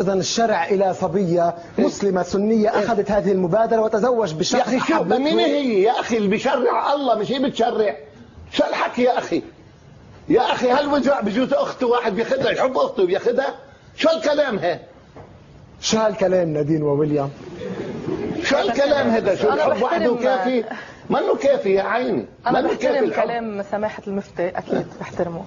إذا الشرع إلى صبية مسلمة سنية أخذت هذه المبادرة وتزوج بشخص. يا أخي شو مين هي يا أخي اللي بيشرع؟ الله، مش هي بتشرع. شو الحكي يا أخي؟ يا أخي هل بجوز أخته واحد بياخذها يحب أخته بياخذها؟ شو الكلام هذا؟ شو هالكلام نادين وويليام؟ شو الكلام هذا؟ شو الحب وحده كافي؟ منه كافي يا عيني. أنا بحترم كلام سماحة المفتي، أكيد بحترمه.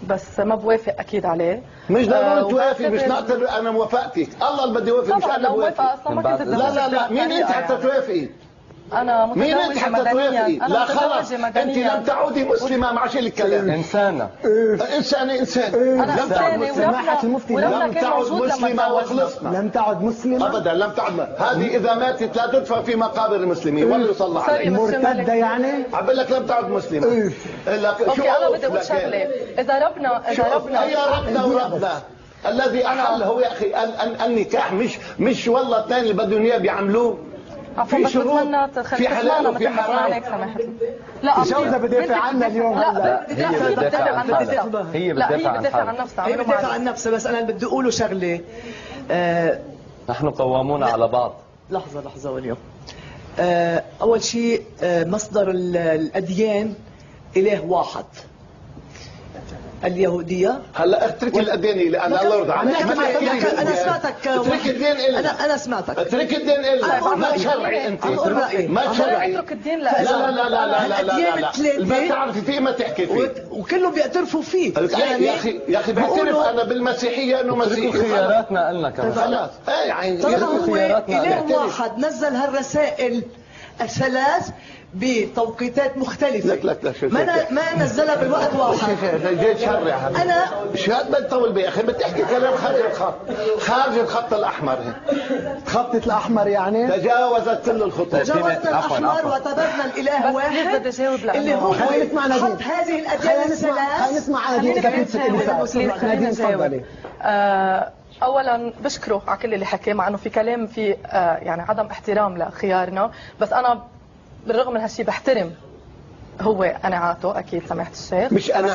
بس ما بوافق أكيد عليه. مش ضروري توافق، مش ناطر أنا موافقتك، الله اللي بدي يوافق مش أنا بوافق. أصلا ما كنت لا مين أنت حتى توافقي؟ أنا مين أنت حتى توافقي؟ لا خلص، أنت لم تعودي مسلمة مع شيء الكلام. إنسانة. أنا لم تعد مسلمة. سماحة المفتي لم تعد مسلمة وخلصنا. لم تعد مسلمة؟ أبدا لم تعد. هذه إذا ماتت لا تدفن في مقابر المسلمين ولا يصلى عليها. مرتدة يعني؟ عم بقول لك لم تعد مسلمة. أوكي أنا بدي أقول شغلة، إذا ربنا يا ربنا وربنا الذي أحل هو يا أخي النكاح، مش والله الثاني اللي بدهم إياه بيعملوه. في شروط، في حلال وفي حرام. لا جوزها بدافع عنها اليوم. لا هي بتدافع عن نفسها. هي بتدافع عن نفسها. بس انا بدي اقوله شغله. نحن قوامون على بعض. لحظه واليوم. اول شيء مصدر الاديان اله واحد، اليهودية. هلا اترك الاديان اللي انا الله يرضى عنك. انا سمعتك. اترك الدين إلنا. انا سمعتك. اترك الدين إلنا. ما شرعي انت. ما شرعي. اترك الدين. لا لا لا لا لا لا لا. ما تعرفي فيه ما تحكي فيه. وكلهم بيعترفوا فيه. يعني يا اخي بعترف انا بالمسيحية انه مسيحي. خياراتنا لنا كمان. خلاص. يعني اله واحد نزل هالرسائل الثلاث بتوقيتات مختلفة. لا ما نزلها بالوقت واحد. جاي تشرع. أنا شو هاد بتطول بيه يا أخي؟ بتحكي كلام خارج الخط، خارج الخط الأحمر. خطت الأحمر يعني؟ تجاوزت كل الخطوط. تجاوزنا الأحمر وتبعنا الإله واحد اللي هو حط هذه الأديان الثلاث. خلينا نسمع نادين تفضلي. اولا بشكره على كل اللي حكاه، مع انه في كلام في يعني عدم احترام لخيارنا، بس انا بالرغم من هالشيء بحترم هو قناعاته. اكيد سماحة الشيخ مش انا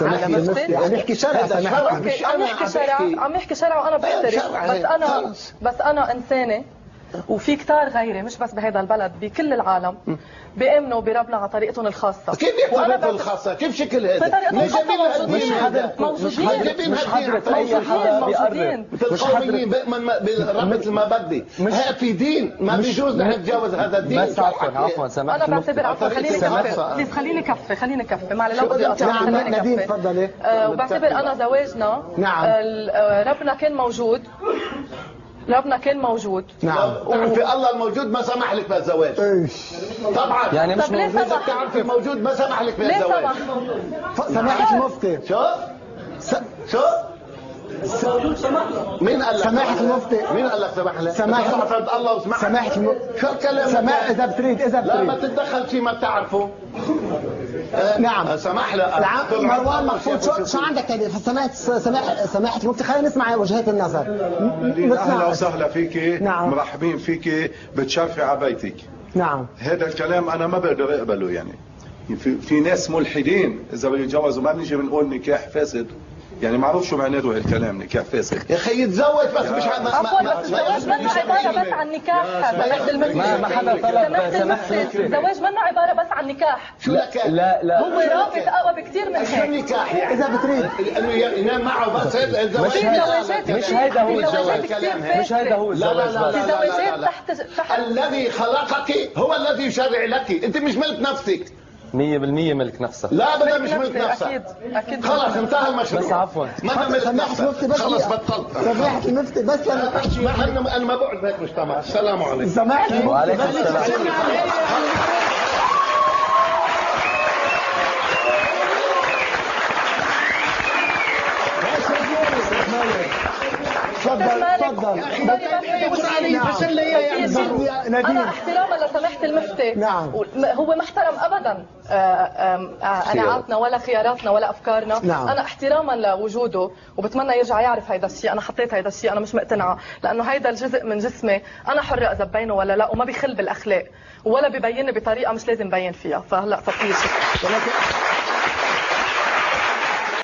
عم يحكي شرع. عم يحكي شرع وانا بحترم. بس انا انسانه، وفي كتار غيري مش بس بهذا البلد، بكل العالم بيامنوا بربنا على طريقتهم الخاصه. كيف طريقتهم الخاصه؟ كيف شكل هذا؟ موجودين. مش حضرة اي حدا بيقرب. مش قوميين بأمن بربة ما بدي. هي في دين ما بيجوز نتجاوز هذا الدين. بس عفوا سماحة. انا بعتبر خليني كفي معلش لو بدي اقطع. نادين تفضلي. وبعتبر انا زواجنا ربنا كان موجود. نعم. تعرفي الله الموجود ما سمح لك بالزواج. طبعا. يعني مش موجود. تعرفي الموجود ما سمح لك بالزواج. سماحة المفتي. شو؟ مين قال لك؟ سماحة المفتي. مين قال لك سمح لك؟ سماحة الله وسمح. سماحة المفتي. شو الكلام؟ إذا بتريد لا ما تتدخل فيما بتعرفه. نعم. سمح لي. مروان محفوظ شو عندك يعني سماحة المفتي؟ خلينا نسمع وجهات النظر. اهلا وسهلا فيكي. نعم. مرحبين فيكي، بتشرفي على بيتك. نعم. هذا الكلام انا ما بقدر اقبله. يعني في ناس ملحدين اذا بيتجوزوا ما بنيجي بنقول نكاح فاسد. يعني معروف شو معناته هالكلام نكاح فاسد. يا اخي يتزوج بس مش عفوا. بس الزواج منه عباره بس عن نكاح. ما حدا طلب سماحة. الزواج منه عباره بس عن نكاح. شو لك؟ لا هو رابط اقوى بكثير من شو هيك. نكاح يعني؟ إذا بتريد انه ينام معه بس الزواج. مش هيدا هو الزواج. مش هيدا هو الزواج. في زواجات تحت الذي خلقك هو الذي يشرع لك. انت مش ملك نفسك. 100% ملك نفسك. لا بدنا مش ملك نفسك. اكيد خلاص انتهى المشروع. بس عفوا. ما ملك نفسك. خلاص بطلت. سماحة المفتي بس انا ما بقعد بهيك مجتمع. السلام عليكم. سماحة المفتي. وعليكم السلام. تفضل. انا احتراما لسماحة المفتي. نعم. هو ما احترم ابدا قناعاتنا ولا خياراتنا ولا افكارنا. نعم. انا احتراما لوجوده وبتمنى يرجع يعرف هيدا الشيء. انا حطيت هيدا الشيء، انا مش مقتنعه لانه هيدا الجزء من جسمي انا حره اذا ببينه ولا لا، وما بيخل بالاخلاق ولا ببينني بطريقه مش لازم بين فيها. فهلا تطير.